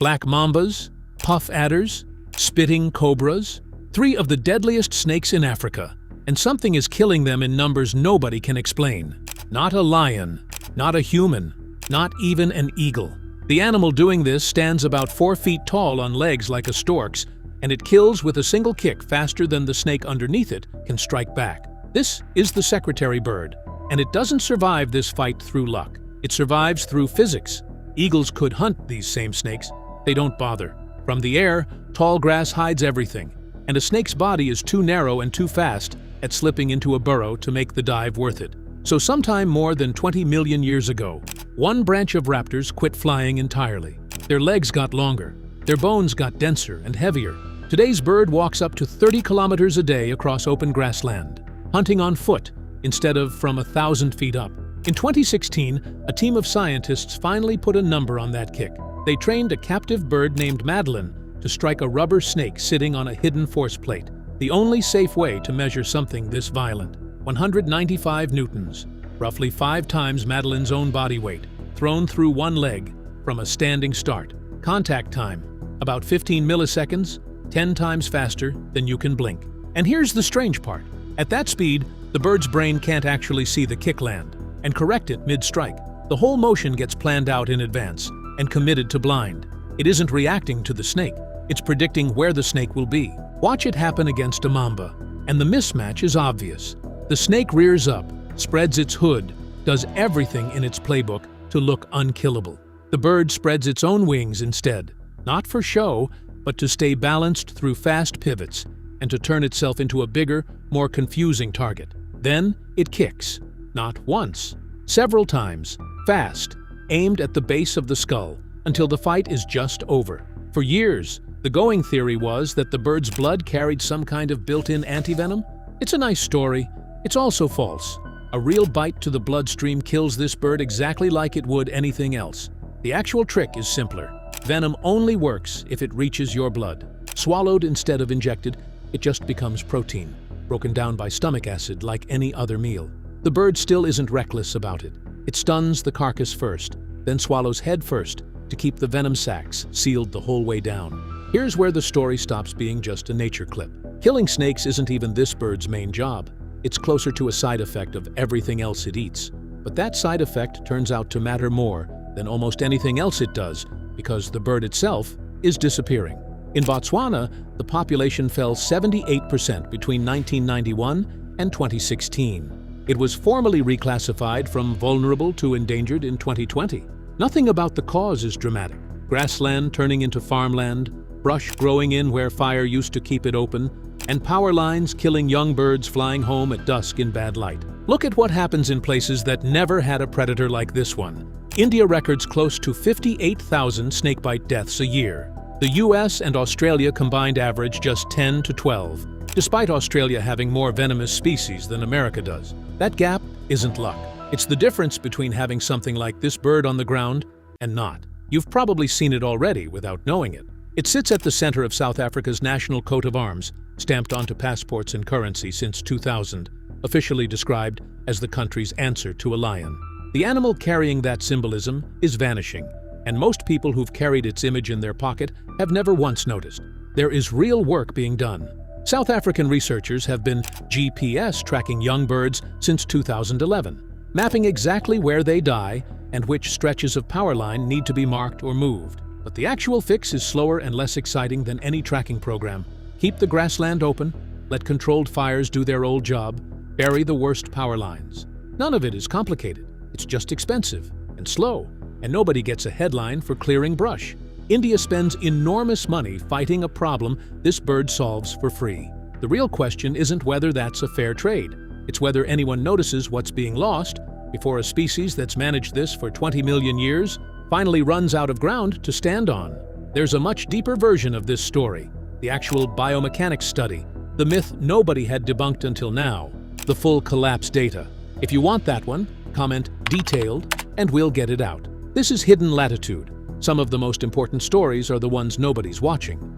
black mambas, puff adders, spitting cobras, 3 of the deadliest snakes in Africa, and something is killing them in numbers nobody can explain. Not a lion, not a human, not even an eagle. The animal doing this stands about 4 feet tall on legs like a stork's, and it kills with a single kick faster than the snake underneath it can strike back. This is the secretary bird, and it doesn't survive this fight through luck. It survives through physics. Eagles could hunt these same snakes. They don't bother. From the air, tall grass hides everything, and a snake's body is too narrow and too fast at slipping into a burrow to make the dive worth it. So sometime more than 20 million years ago, one branch of raptors quit flying entirely. Their legs got longer, their bones got denser and heavier. Today's bird walks up to 30 kilometers a day across open grassland, hunting on foot instead of from 1,000 feet up. In 2016, a team of scientists finally put a number on that kick. They trained a captive bird named Madeline to strike a rubber snake sitting on a hidden force plate, the only safe way to measure something this violent. 195 newtons, roughly 5 times Madeline's own body weight, thrown through one leg from a standing start. Contact time, about 15 milliseconds, 10 times faster than you can blink. And here's the strange part. At that speed, the bird's brain can't actually see the kick land and correct it mid-strike. The whole motion gets planned out in advance and committed to blind. It isn't reacting to the snake, it's predicting where the snake will be. Watch it happen against a mamba, and the mismatch is obvious. The snake rears up, spreads its hood, does everything in its playbook to look unkillable. The bird spreads its own wings instead, not for show, but to stay balanced through fast pivots and to turn itself into a bigger, more confusing target. Then it kicks, not once, several times, fast, aimed at the base of the skull, until the fight is just over. For years, the going theory was that the bird's blood carried some kind of built-in antivenom. It's a nice story. It's also false. A real bite to the bloodstream kills this bird exactly like it would anything else. The actual trick is simpler. Venom only works if it reaches your blood. Swallowed instead of injected, it just becomes protein, broken down by stomach acid like any other meal. The bird still isn't reckless about it. It stuns the carcass first, then swallows head first to keep the venom sacs sealed the whole way down. Here's where the story stops being just a nature clip. Killing snakes isn't even this bird's main job. It's closer to a side effect of everything else it eats. But that side effect turns out to matter more than almost anything else it does, because the bird itself is disappearing. In Botswana, the population fell 78% between 1991 and 2016. It was formally reclassified from vulnerable to endangered in 2020. Nothing about the cause is dramatic. Grassland turning into farmland, brush growing in where fire used to keep it open, and power lines killing young birds flying home at dusk in bad light. Look at what happens in places that never had a predator like this one. India records close to 58,000 snakebite deaths a year. The US and Australia combined average just 10 to 12, despite Australia having more venomous species than America does. That gap isn't luck. It's the difference between having something like this bird on the ground and not. You've probably seen it already without knowing it. It sits at the center of South Africa's national coat of arms, stamped onto passports and currency since 2000, officially described as the country's answer to a lion. The animal carrying that symbolism is vanishing, and most people who've carried its image in their pocket have never once noticed. There is real work being done. South African researchers have been GPS tracking young birds since 2011, mapping exactly where they die and which stretches of power line need to be marked or moved. But the actual fix is slower and less exciting than any tracking program. Keep the grassland open, let controlled fires do their old job, bury the worst power lines. None of it is complicated. It's just expensive and slow, and nobody gets a headline for clearing brush. India spends enormous money fighting a problem this bird solves for free. The real question isn't whether that's a fair trade. It's whether anyone notices what's being lost before a species that's managed this for 20 million years finally runs out of ground to stand on. There's a much deeper version of this story, the actual biomechanics study, the myth nobody had debunked until now, the full collapse data. If you want that one, comment "detailed" and we'll get it out. This is Hidden Latitude. Some of the most important stories are the ones nobody's watching.